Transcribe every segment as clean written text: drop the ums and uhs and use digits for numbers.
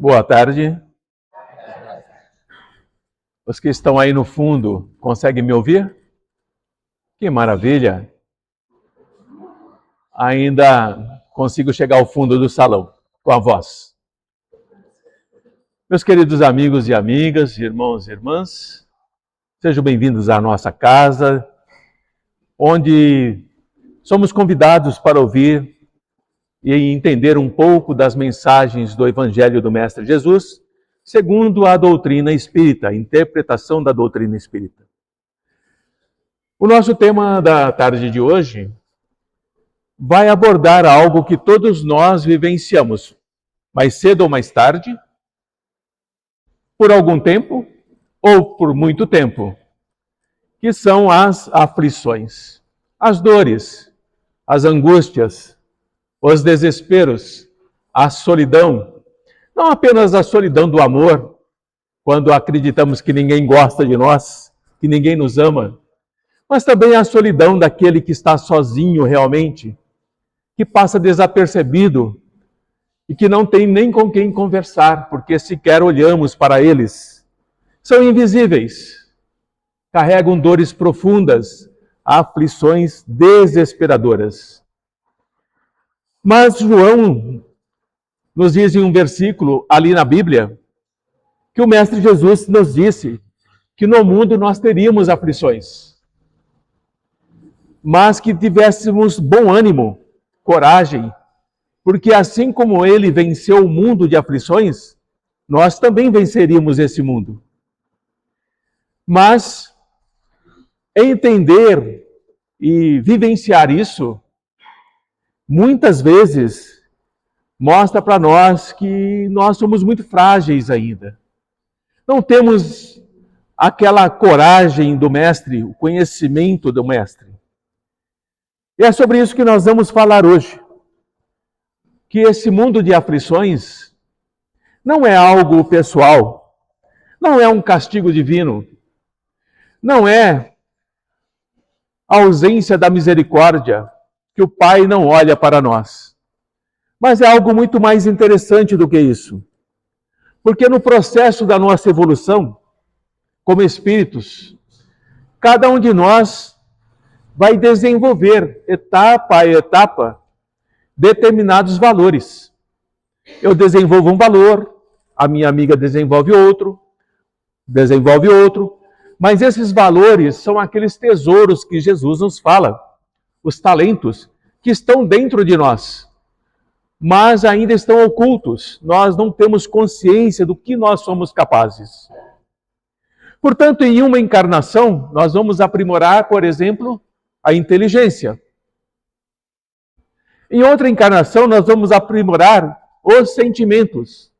Boa tarde. Os que estão aí no fundo, conseguem me ouvir? Que maravilha! Ainda consigo chegar ao fundo do salão com a voz. Meus queridos amigos e amigas, irmãos e irmãs, sejam bem-vindos à nossa casa, onde somos convidados para ouvir e entender um pouco das mensagens do Evangelho do Mestre Jesus, segundo a doutrina espírita, a interpretação da doutrina espírita. O nosso tema da tarde de hoje vai abordar algo que todos nós vivenciamos, mais cedo ou mais tarde, por algum tempo ou por muito tempo, que são as aflições, as dores, as angústias, os desesperos, a solidão, não apenas a solidão do amor, quando acreditamos que ninguém gosta de nós, que ninguém nos ama, mas também a solidão daquele que está sozinho realmente, que passa desapercebido e que não tem nem com quem conversar, porque sequer olhamos para eles. São invisíveis, carregam dores profundas, aflições desesperadoras. Mas João nos diz em um versículo ali na Bíblia que o Mestre Jesus nos disse que no mundo nós teríamos aflições, mas que tivéssemos bom ânimo, coragem, porque assim como ele venceu o mundo de aflições, nós também venceríamos esse mundo. Mas entender e vivenciar isso, muitas vezes, mostra para nós que nós somos muito frágeis ainda. Não temos aquela coragem do Mestre, o conhecimento do Mestre. E é sobre isso que nós vamos falar hoje. Que esse mundo de aflições não é algo pessoal, não é um castigo divino, não é a ausência da misericórdia, que o Pai não olha para nós. Mas é algo muito mais interessante do que isso. Porque no processo da nossa evolução, como espíritos, cada um de nós vai desenvolver, etapa a etapa, determinados valores. Eu desenvolvo um valor, a minha amiga desenvolve outro, mas esses valores são aqueles tesouros que Jesus nos fala, os talentos que estão dentro de nós, mas ainda estão ocultos. Nós não temos consciência do que nós somos capazes. Portanto, em uma encarnação, nós vamos aprimorar, por exemplo, a inteligência. Em outra encarnação, nós vamos aprimorar os sentimentos.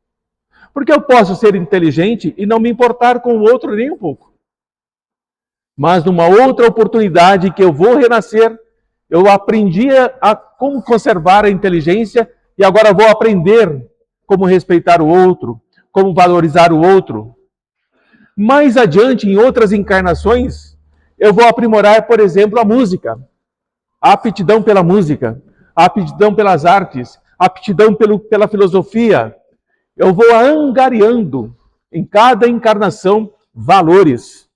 Porque eu posso ser inteligente e não me importar com o outro nem um pouco. Mas numa outra oportunidade que eu vou renascer, eu aprendi a como conservar a inteligência e agora vou aprender como respeitar o outro, como valorizar o outro. Mais adiante, em outras encarnações, eu vou aprimorar, por exemplo, a música, a aptidão pela música, a aptidão pelas artes, a aptidão pela filosofia. Eu vou angariando em cada encarnação valores.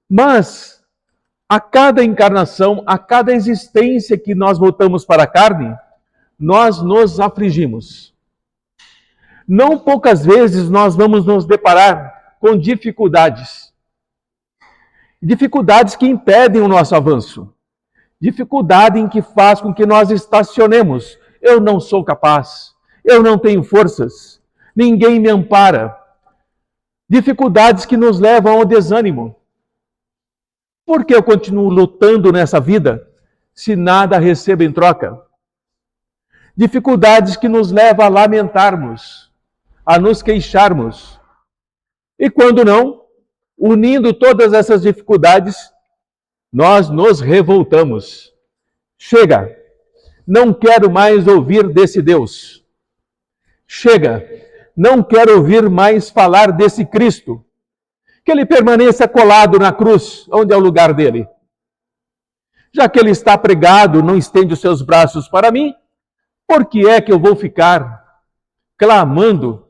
Mas a cada encarnação, a cada existência que nós voltamos para a carne, nós nos afligimos. Não poucas vezes nós vamos nos deparar com dificuldades. Dificuldades que impedem o nosso avanço. Dificuldade em que faz com que nós estacionemos. Eu não sou capaz. Eu não tenho forças. Ninguém me ampara. Dificuldades que nos levam ao desânimo. Por que eu continuo lutando nessa vida se nada recebo em troca? Dificuldades que nos levam a lamentarmos, a nos queixarmos. E quando não, unindo todas essas dificuldades, nós nos revoltamos. Chega! Não quero mais ouvir desse Deus. Chega! Não quero ouvir mais falar desse Cristo. Que ele permaneça colado na cruz, onde é o lugar dele. Já que ele está pregado, não estende os seus braços para mim, por que é que eu vou ficar clamando?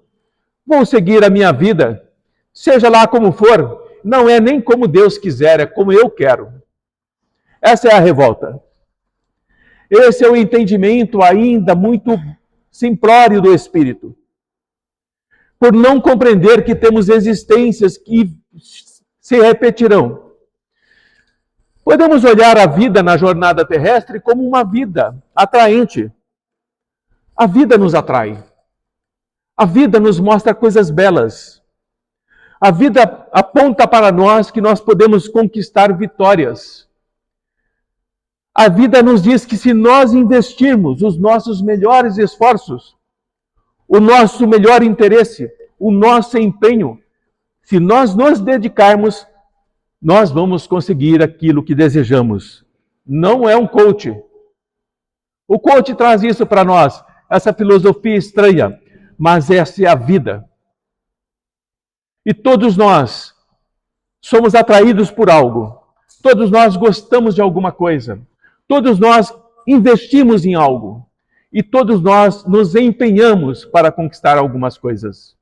Vou seguir a minha vida, seja lá como for, não é nem como Deus quiser, é como eu quero. Essa é a revolta. Esse é o entendimento ainda muito simplório do Espírito. Por não compreender que temos existências que se repetirão. Podemos olhar a vida na jornada terrestre como uma vida atraente. A vida nos atrai. A vida nos mostra coisas belas. A vida aponta para nós que nós podemos conquistar vitórias. A vida nos diz que se nós investirmos os nossos melhores esforços, o nosso melhor interesse, o nosso empenho, se nós nos dedicarmos, nós vamos conseguir aquilo que desejamos. Não é um coach. O coach traz isso para nós, essa filosofia estranha, mas essa é a vida. E todos nós somos atraídos por algo. Todos nós gostamos de alguma coisa. Todos nós investimos em algo. E todos nós nos empenhamos para conquistar algumas coisas.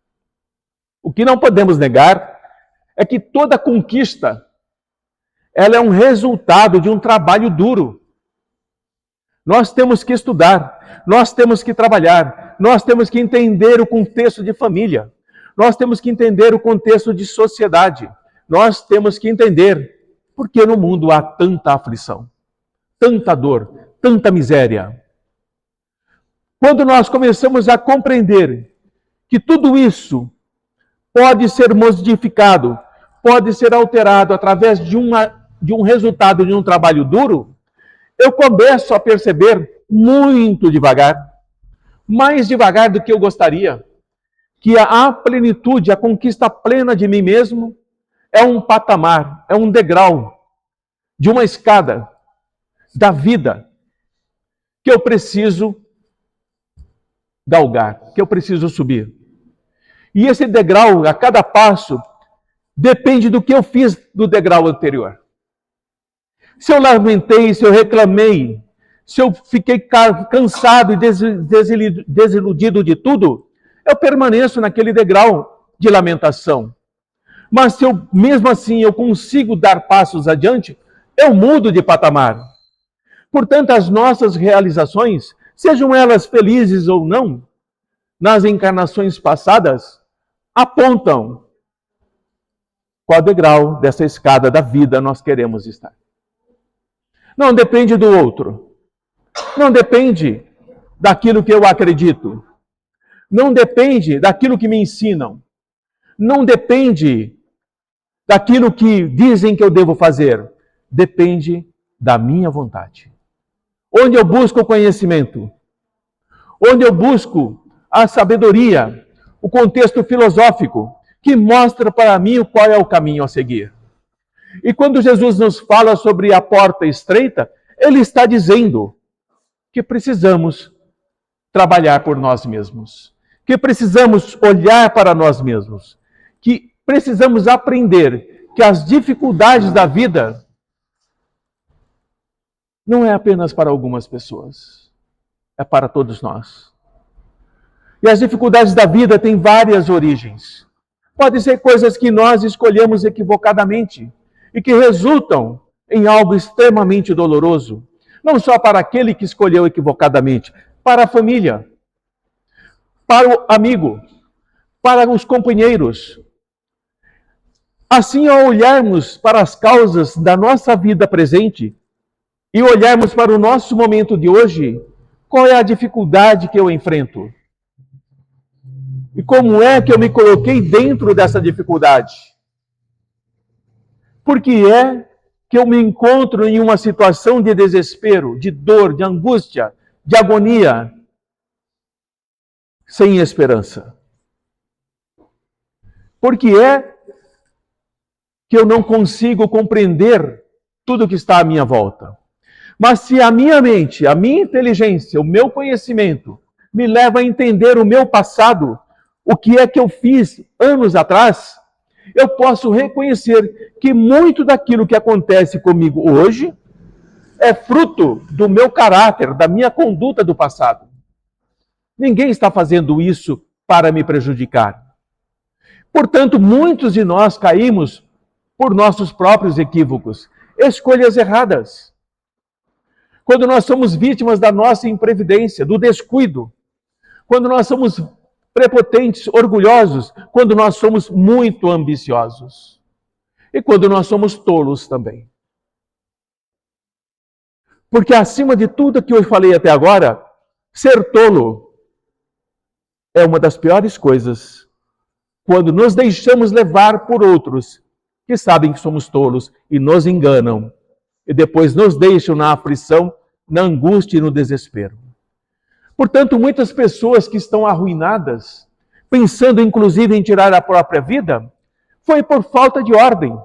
O que não podemos negar é que toda conquista ela é um resultado de um trabalho duro. Nós temos que estudar, nós temos que trabalhar, nós temos que entender o contexto de família, nós temos que entender o contexto de sociedade, nós temos que entender por que no mundo há tanta aflição, tanta dor, tanta miséria. Quando nós começamos a compreender que tudo isso pode ser modificado, pode ser alterado através de um resultado de um trabalho duro, eu começo a perceber muito devagar, mais devagar do que eu gostaria, que a plenitude, a conquista plena de mim mesmo é um patamar, é um degrau de uma escada da vida que eu preciso galgar, que eu preciso subir. E esse degrau, a cada passo, depende do que eu fiz do degrau anterior. Se eu lamentei, se eu reclamei, se eu fiquei cansado e desiludido de tudo, eu permaneço naquele degrau de lamentação. Mas se eu, mesmo assim eu consigo dar passos adiante, eu mudo de patamar. Portanto, as nossas realizações, sejam elas felizes ou não, nas encarnações passadas, apontam qual degrau dessa escada da vida nós queremos estar. Não depende do outro. Não depende daquilo que eu acredito. Não depende daquilo que me ensinam. Não depende daquilo que dizem que eu devo fazer. Depende da minha vontade. Onde eu busco o conhecimento, onde eu busco a sabedoria, o contexto filosófico, que mostra para mim qual é o caminho a seguir. E quando Jesus nos fala sobre a porta estreita, ele está dizendo que precisamos trabalhar por nós mesmos, que precisamos olhar para nós mesmos, que precisamos aprender que as dificuldades da vida não é apenas para algumas pessoas, é para todos nós. E as dificuldades da vida têm várias origens. Podem ser coisas que nós escolhemos equivocadamente e que resultam em algo extremamente doloroso. Não só para aquele que escolheu equivocadamente, para a família, para o amigo, para os companheiros. Assim, ao olharmos para as causas da nossa vida presente e olharmos para o nosso momento de hoje, qual é a dificuldade que eu enfrento? E como é que eu me coloquei dentro dessa dificuldade? Por que é que eu me encontro em uma situação de desespero, de dor, de angústia, de agonia, sem esperança? Por que é que eu não consigo compreender tudo que está à minha volta. Mas se a minha mente, a minha inteligência, o meu conhecimento me leva a entender o meu passado, o que é que eu fiz anos atrás, eu posso reconhecer que muito daquilo que acontece comigo hoje é fruto do meu caráter, da minha conduta do passado. Ninguém está fazendo isso para me prejudicar. Portanto, muitos de nós caímos por nossos próprios equívocos, escolhas erradas. Quando nós somos vítimas da nossa imprevidência, do descuido, quando nós somos prepotentes, orgulhosos, quando nós somos muito ambiciosos e quando nós somos tolos também. Porque acima de tudo que eu falei até agora, ser tolo é uma das piores coisas quando nos deixamos levar por outros que sabem que somos tolos e nos enganam e depois nos deixam na aflição, na angústia e no desespero. Portanto, muitas pessoas que estão arruinadas, pensando inclusive em tirar a própria vida, foi por falta de ordem,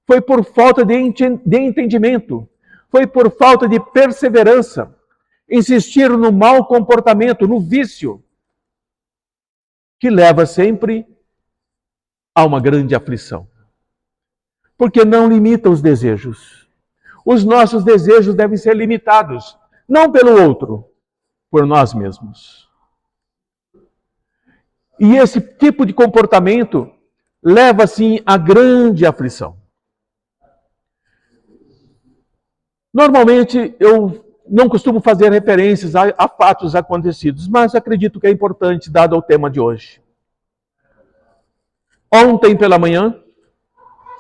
foi por falta de entendimento, foi por falta de perseverança, insistiram no mau comportamento, no vício, que leva sempre a uma grande aflição. Porque não limita os desejos. Os nossos desejos devem ser limitados, não pelo outro, por nós mesmos. E esse tipo de comportamento leva, sim, a grande aflição. Normalmente, eu não costumo fazer referências a fatos acontecidos, mas acredito que é importante, dado o tema de hoje. Ontem pela manhã,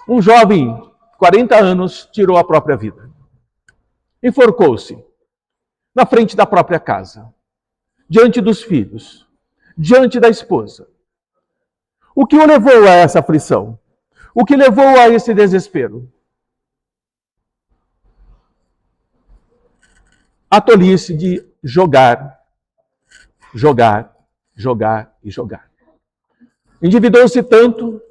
um jovem, 40 anos, tirou a própria vida. Enforcou-se na frente da própria casa, diante dos filhos, diante da esposa. O que o levou a essa aflição? O que levou a esse desespero? A tolice de jogar. Endividou-se tanto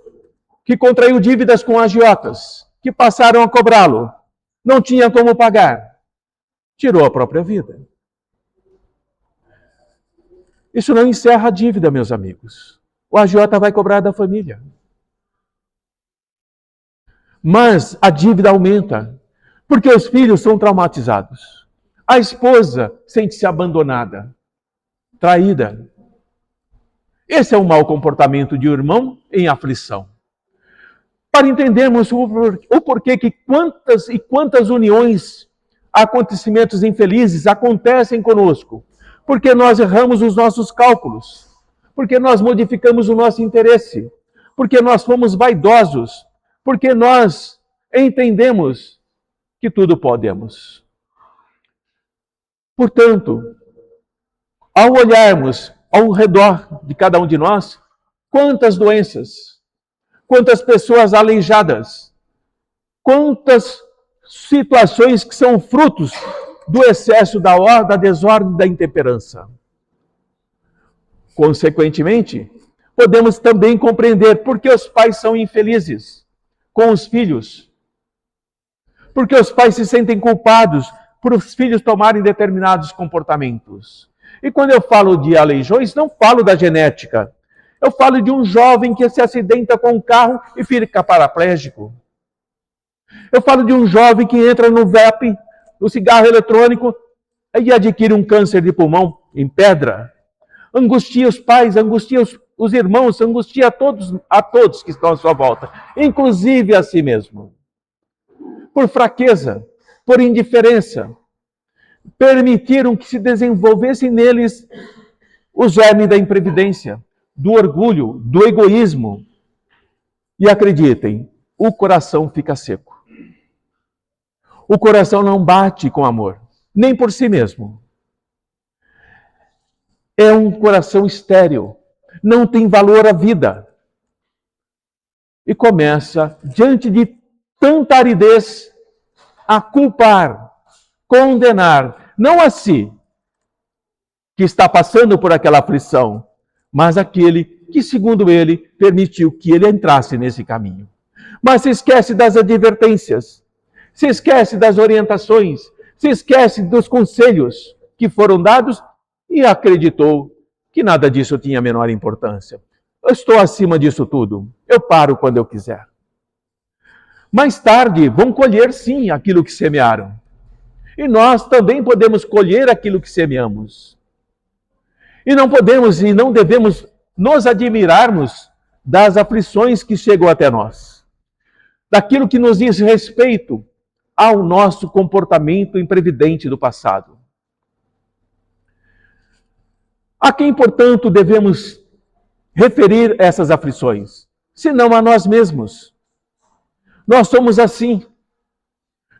que contraiu dívidas com agiotas, que passaram a cobrá-lo. Não tinha como pagar. Tirou a própria vida. Isso não encerra a dívida, meus amigos. O agiota vai cobrar da família. Mas a dívida aumenta, porque os filhos são traumatizados. A esposa sente-se abandonada, traída. Esse é o mau comportamento de um irmão em aflição. Para entendermos o porquê que quantas e quantas uniões, acontecimentos infelizes acontecem conosco, porque nós erramos os nossos cálculos, porque nós modificamos o nosso interesse, porque nós fomos vaidosos, porque nós entendemos que tudo podemos. Portanto, ao olharmos ao redor de cada um de nós, quantas doenças, quantas pessoas aleijadas, quantas situações que são frutos do excesso da desordem, da intemperança. Consequentemente, podemos também compreender por que os pais são infelizes com os filhos. Porque os pais se sentem culpados por os filhos tomarem determinados comportamentos. E quando eu falo de aleijões, não falo da genética. Eu falo de um jovem que se acidenta com um carro e fica paraplégico. Eu falo de um jovem que entra no vape, no cigarro eletrônico, e adquire um câncer de pulmão em pedra. Angustia os pais, angustia os irmãos, angustia a todos que estão à sua volta, inclusive a si mesmo. Por fraqueza, por indiferença, permitiram que se desenvolvesse neles o germe da imprevidência, do orgulho, do egoísmo. E acreditem, o coração fica seco. O coração não bate com amor, nem por si mesmo. É um coração estéril, não tem valor à vida. E começa, diante de tanta aridez, a culpar, condenar, não a si, que está passando por aquela aflição, mas aquele que, segundo ele, permitiu que ele entrasse nesse caminho. mas se esquece das advertências, se esquece das orientações, se esquece dos conselhos que foram dados e acreditou que nada disso tinha a menor importância. Eu estou acima disso tudo, eu paro quando eu quiser. Mais tarde vão colher sim aquilo que semearam. E nós também podemos colher aquilo que semeamos. E não podemos e não devemos nos admirarmos das aflições que chegam até nós. Daquilo que nos diz respeito ao nosso comportamento imprevidente do passado. A quem, portanto, devemos referir essas aflições? Senão a nós mesmos. Nós somos assim.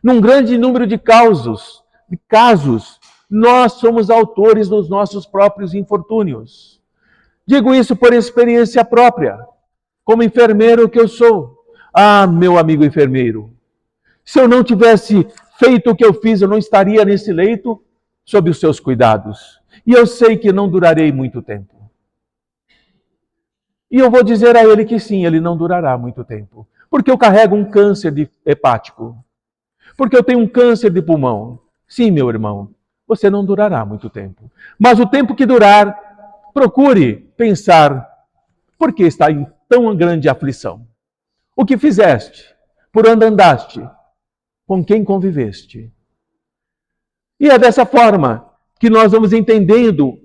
Num grande número de casos, nós somos autores dos nossos próprios infortúnios. Digo isso por experiência própria, como enfermeiro que eu sou. Ah, meu amigo enfermeiro, se eu não tivesse feito o que eu fiz, eu não estaria nesse leito sob os seus cuidados. E eu sei que não durarei muito tempo. E eu vou dizer a ele que sim, ele não durará muito tempo. Porque eu carrego um câncer hepático. Porque eu tenho um câncer de pulmão. Sim, meu irmão, você não durará muito tempo. Mas o tempo que durar, procure pensar por que está em tão grande aflição. O que fizeste? Por onde andaste? Com quem conviveste? E é dessa forma que nós vamos entendendo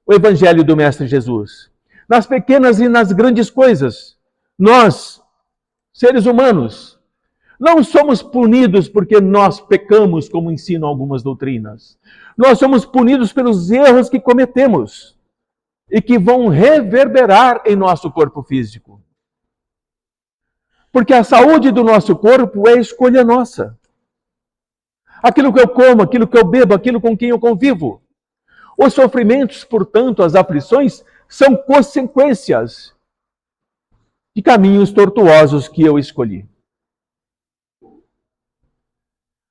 o Evangelho do Mestre Jesus. Nas pequenas e nas grandes coisas, nós, seres humanos, não somos punidos porque nós pecamos, como ensinam algumas doutrinas. Nós somos punidos pelos erros que cometemos e que vão reverberar em nosso corpo físico. Porque a saúde do nosso corpo é escolha nossa. Aquilo que eu como, aquilo que eu bebo, aquilo com quem eu convivo. Os sofrimentos, portanto, as aflições, são consequências de caminhos tortuosos que eu escolhi.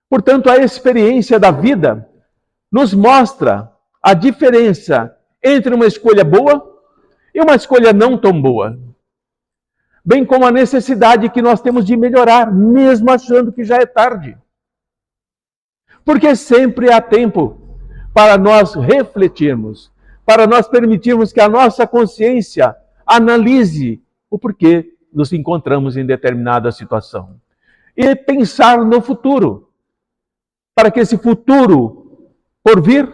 Portanto, a experiência da vida nos mostra a diferença entre uma escolha boa e uma escolha não tão boa. Bem como a necessidade que nós temos de melhorar, mesmo achando que já é tarde. Porque sempre há tempo para nós refletirmos, para nós permitirmos que a nossa consciência analise o porquê nos encontramos em determinada situação. E pensar no futuro, para que esse futuro por vir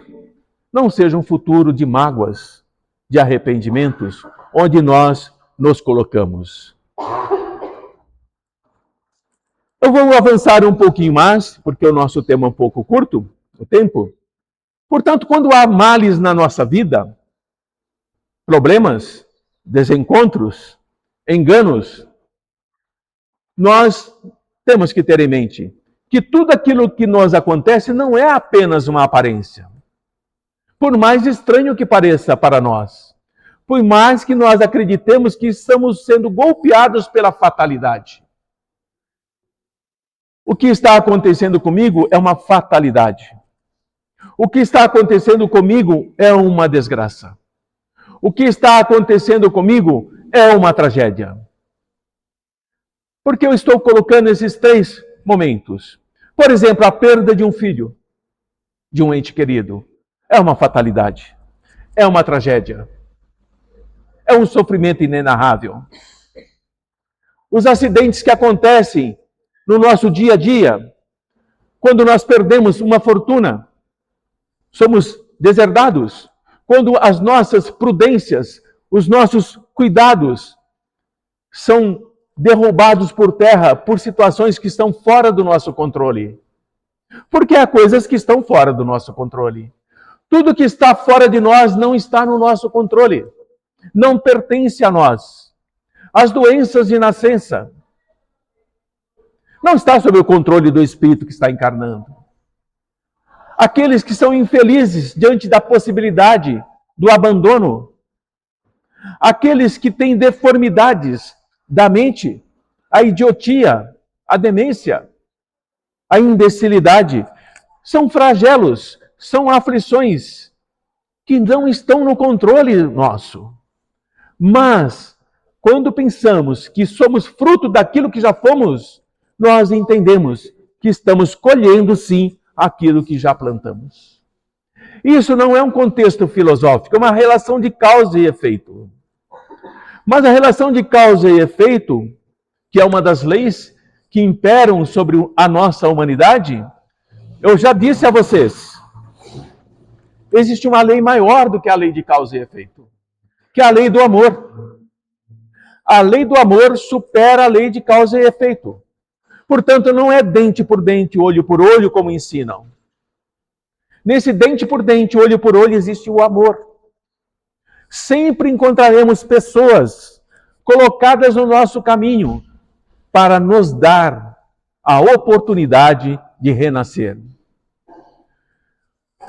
não seja um futuro de mágoas, de arrependimentos, onde nós nos colocamos. Eu vou avançar um pouquinho mais, porque o nosso tema é um pouco curto, o tempo. Portanto, quando há males na nossa vida, problemas, desencontros, enganos, nós temos que ter em mente que tudo aquilo que nos acontece não é apenas uma aparência. Por mais estranho que pareça para nós, por mais que nós acreditemos que estamos sendo golpeados pela fatalidade. O que está acontecendo comigo é uma fatalidade. O que está acontecendo comigo é uma desgraça. O que está acontecendo comigo é uma tragédia. Porque eu estou colocando esses três momentos. Por exemplo, a perda de um filho, de um ente querido, é uma fatalidade. É uma tragédia. É um sofrimento inenarrável. Os acidentes que acontecem no nosso dia a dia, quando nós perdemos uma fortuna, somos deserdados, quando as nossas prudências, os nossos cuidados são derrubados por terra por situações que estão fora do nosso controle. Porque há coisas que estão fora do nosso controle. Tudo que está fora de nós não está no nosso controle. Não pertence a nós. As doenças de nascença não está sob o controle do espírito que está encarnando. Aqueles que são infelizes diante da possibilidade do abandono. Aqueles que têm deformidades da mente, a idiotia, a demência, a imbecilidade, são flagelos, são aflições que não estão no controle nosso. Mas quando pensamos que somos fruto daquilo que já fomos, nós entendemos que estamos colhendo, sim, aquilo que já plantamos. Isso não é um contexto filosófico, é uma relação de causa e efeito. Mas a relação de causa e efeito, que é uma das leis que imperam sobre a nossa humanidade, eu já disse a vocês, existe uma lei maior do que a lei de causa e efeito, que é a lei do amor. A lei do amor supera a lei de causa e efeito. Portanto, não é dente por dente, olho por olho, como ensinam. Nesse dente por dente, olho por olho, existe o amor. Sempre encontraremos pessoas colocadas no nosso caminho para nos dar a oportunidade de renascer.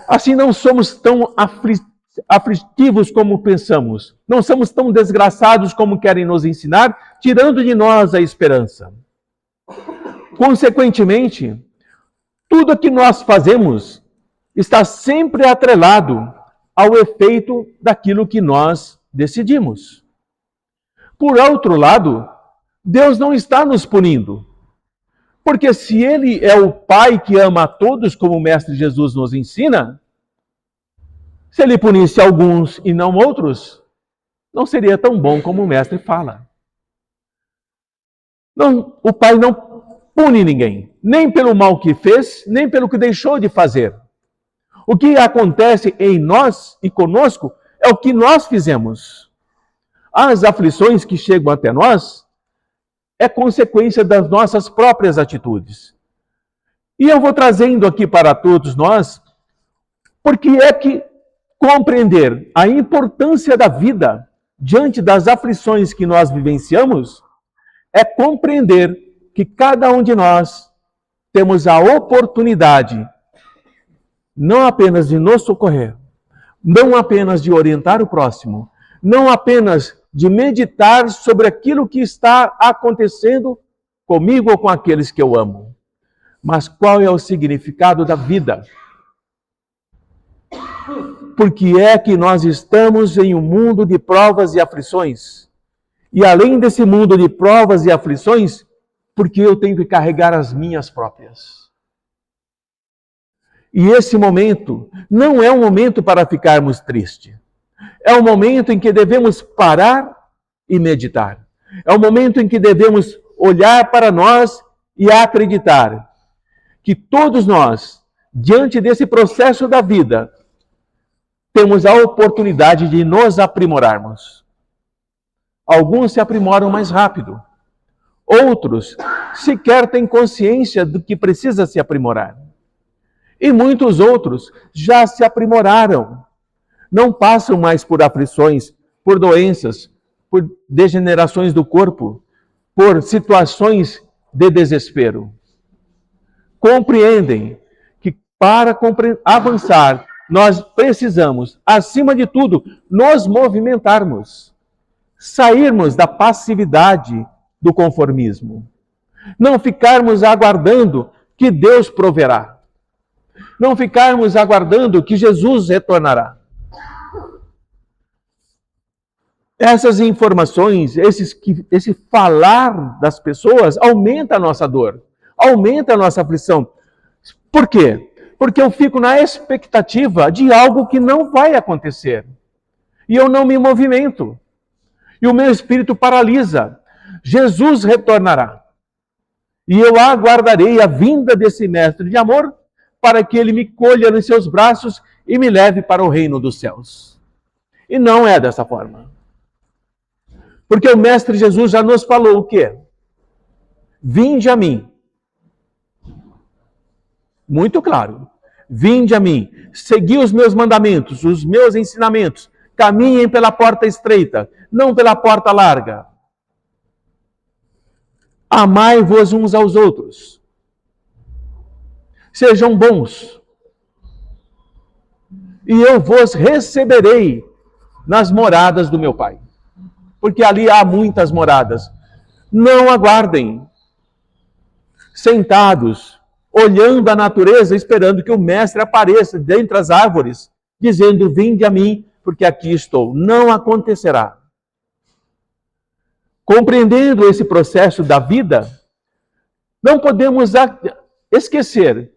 Assim, não somos tão aflitivos como pensamos. Não somos tão desgraçados como querem nos ensinar, tirando de nós a esperança. Consequentemente, tudo o que nós fazemos está sempre atrelado ao efeito daquilo que nós decidimos. Por outro lado, Deus não está nos punindo. Porque se Ele é o Pai que ama a todos, como o Mestre Jesus nos ensina, se Ele punisse alguns e não outros, não seria tão bom como o Mestre fala. Não, o Pai não pune ninguém, nem pelo mal que fez, nem pelo que deixou de fazer. O que acontece em nós e conosco é o que nós fizemos. As aflições que chegam até nós é consequência das nossas próprias atitudes. E eu vou trazendo aqui para todos nós, porque é que compreender a importância da vida diante das aflições que nós vivenciamos é compreender que cada um de nós temos a oportunidade não apenas de nos socorrer, não apenas de orientar o próximo, não apenas de meditar sobre aquilo que está acontecendo comigo ou com aqueles que eu amo, mas qual é o significado da vida? Porque é que nós estamos em um mundo de provas e aflições. E além desse mundo de provas e aflições, porque eu tenho que carregar as minhas próprias. E esse momento não é um momento para ficarmos tristes. É um momento em que devemos parar e meditar. É um momento em que devemos olhar para nós e acreditar que todos nós, diante desse processo da vida, temos a oportunidade de nos aprimorarmos. Alguns se aprimoram mais rápido. Outros sequer têm consciência do que precisa se aprimorar. E muitos outros já se aprimoraram. Não passam mais por aflições, por doenças, por degenerações do corpo, por situações de desespero. Compreendem que para avançar, nós precisamos, acima de tudo, nos movimentarmos. Sairmos da passividade do conformismo. Não ficarmos aguardando que Deus proverá. Não ficarmos aguardando que Jesus retornará. Essas informações, esse falar das pessoas, aumenta a nossa dor, aumenta a nossa aflição. Por quê? Porque eu fico na expectativa de algo que não vai acontecer. E eu não me movimento. E o meu espírito paralisa. Jesus retornará. E eu aguardarei a vinda desse mestre de amor para que ele me colha nos seus braços e me leve para o reino dos céus. E não é dessa forma. Porque o mestre Jesus já nos falou o quê? Vinde a mim. Muito claro. Vinde a mim. Segui os meus mandamentos, os meus ensinamentos. Caminhem pela porta estreita, não pela porta larga. Amai-vos uns aos outros. Sejam bons. E eu vos receberei nas moradas do meu Pai. Porque ali há muitas moradas. Não aguardem, sentados, olhando a natureza, esperando que o mestre apareça dentre as árvores, dizendo, vinde a mim, porque aqui estou. Não acontecerá. Compreendendo esse processo da vida, não podemos esquecer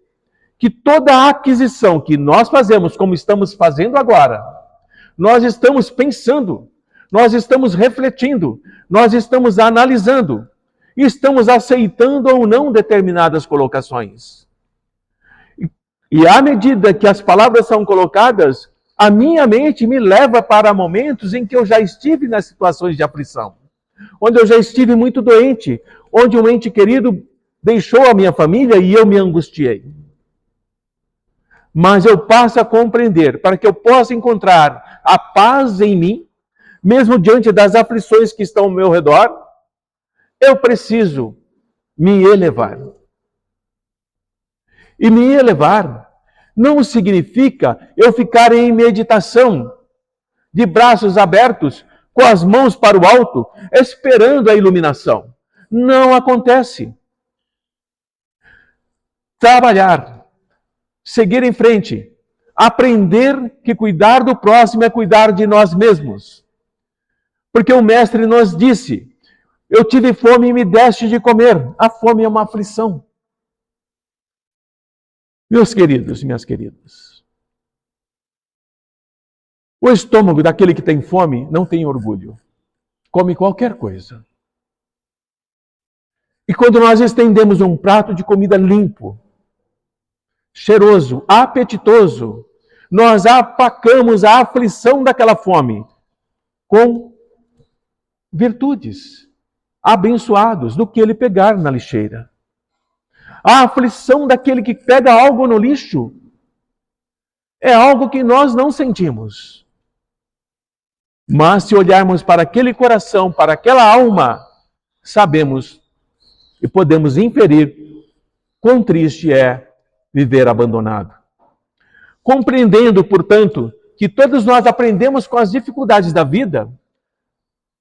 que toda a aquisição que nós fazemos, como estamos fazendo agora, nós estamos pensando, nós estamos refletindo, nós estamos analisando, estamos aceitando ou não determinadas colocações. E à medida que as palavras são colocadas, a minha mente me leva para momentos em que eu já estive nas situações de aflição, onde eu já estive muito doente, onde um ente querido deixou a minha família e eu me angustiei. Mas eu passo a compreender, para que eu possa encontrar a paz em mim, mesmo diante das aflições que estão ao meu redor, eu preciso me elevar. E me elevar não significa eu ficar em meditação, de braços abertos, com as mãos para o alto, esperando a iluminação. Não acontece. Trabalhar, seguir em frente, aprender que cuidar do próximo é cuidar de nós mesmos. Porque o Mestre nos disse, eu tive fome e me deste de comer. A fome é uma aflição. Meus queridos e minhas queridas, o estômago daquele que tem fome não tem orgulho. Come qualquer coisa. E quando nós estendemos um prato de comida limpo, cheiroso, apetitoso, nós apacamos a aflição daquela fome com virtudes, abençoados do que ele pegar na lixeira. A aflição daquele que pega algo no lixo é algo que nós não sentimos. Mas se olharmos para aquele coração, para aquela alma, sabemos e podemos inferir quão triste é viver abandonado. Compreendendo, portanto, que todos nós aprendemos com as dificuldades da vida,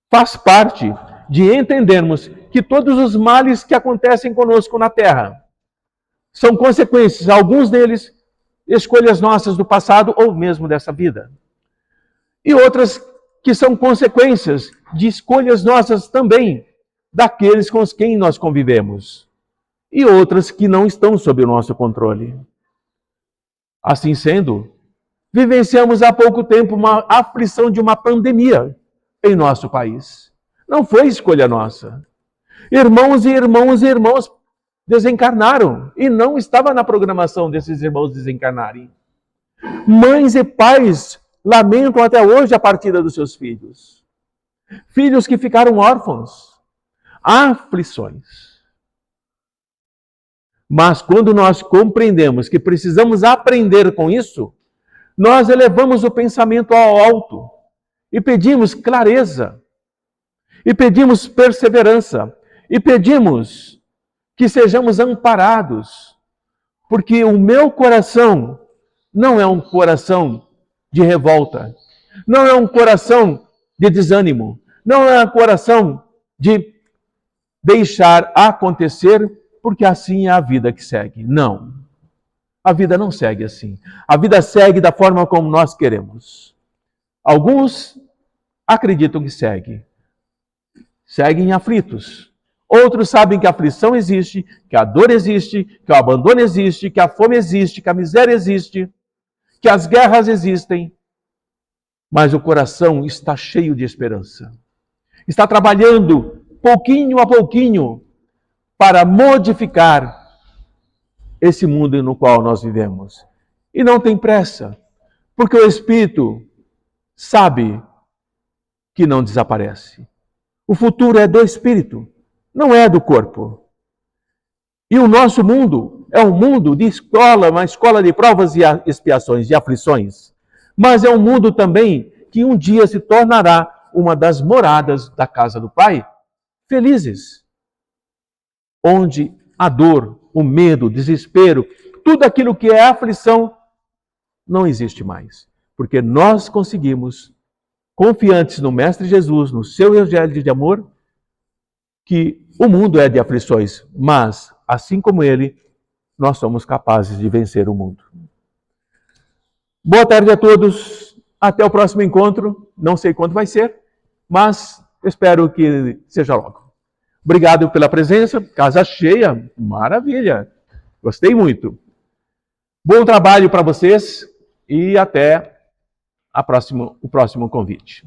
faz parte de entendermos que todos os males que acontecem conosco na Terra são consequências, alguns deles, escolhas nossas do passado ou mesmo dessa vida. E outras que são consequências de escolhas nossas também, daqueles com quem nós convivemos. E outras que não estão sob o nosso controle. Assim sendo, vivenciamos há pouco tempo uma aflição de uma pandemia em nosso país. Não foi escolha nossa. Irmãos desencarnaram e não estava na programação desses irmãos desencarnarem. Mães e pais lamentam até hoje a partida dos seus filhos. Filhos que ficaram órfãos. Aflições. Mas quando nós compreendemos que precisamos aprender com isso, nós elevamos o pensamento ao alto e pedimos clareza, e pedimos perseverança, e pedimos que sejamos amparados, porque o meu coração não é um coração de revolta, não é um coração de desânimo, não é um coração de deixar acontecer, porque assim é a vida que segue. Não. A vida não segue assim. A vida segue da forma como nós queremos. Alguns acreditam que segue. Seguem aflitos. Outros sabem que a aflição existe, que a dor existe, que o abandono existe, que a fome existe, que a miséria existe, que as guerras existem. Mas o coração está cheio de esperança. Está trabalhando pouquinho a pouquinho para modificar esse mundo no qual nós vivemos. E não tem pressa, porque o Espírito sabe que não desaparece. O futuro é do Espírito, não é do corpo. E o nosso mundo é um mundo de escola, uma escola de provas e expiações, de aflições. Mas é um mundo também que um dia se tornará uma das moradas da casa do Pai, felizes. Onde a dor, o medo, o desespero, tudo aquilo que é aflição, não existe mais. Porque nós conseguimos, confiantes no Mestre Jesus, no seu Evangelho de amor, que o mundo é de aflições, mas, assim como ele, nós somos capazes de vencer o mundo. Boa tarde a todos, até o próximo encontro, não sei quando vai ser, mas Espero que seja logo. Obrigado pela presença, casa cheia, maravilha. Gostei muito. Bom trabalho para vocês e até o próximo convite.